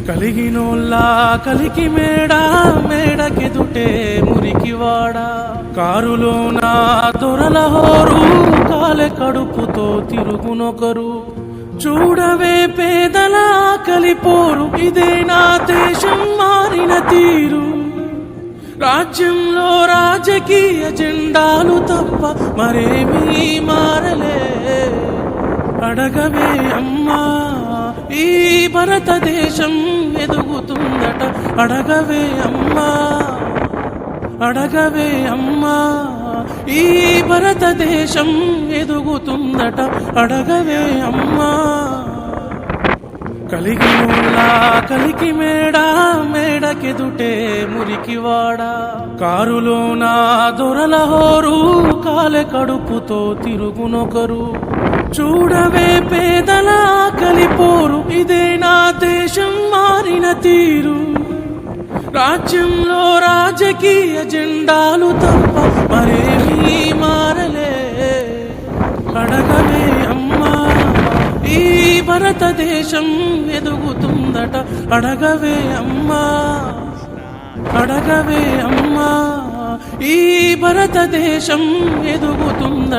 కలిగినోల్లా కలికి మేడకెదుటే మురికివాడా కారులోన దొరల హోరు కాలె కడుపుతో తిరుగునొకరు చూడవే పేదల కలిపోరు ఇదే నా దేశం మారిన తీరు రాజ్యంలో రాజకీయ జెండాలు తప్ప మరేమీ మారలే అడగవే అమ్మా ఈ భారతదేశం ఎదుగుతుందట అడగవే అమ్మా అడగవే అమ్మా ఈ భారతదేశం ఎదుగుతుందట అడగవే అమ్మా కలిగినోల్లా కలికి మేడకెదుటే మురికివాడా కారులోన దొరల హోరు కాలె కడుపుతో తిరుగునొకరు చూడవే పేదల కలిపోరు ఇదే నా దేశం మారిన తీరు రాజ్యంలో రాజకీయ జెండాలు తప్ప మరేమీ మారలే అడగవే అమ్మా ఈ భారతదేశం ఎదుగుతుందట అడగవే అమ్మా అడగవే అమ్మా ఈ భారతదేశం ఎదుగుతుందట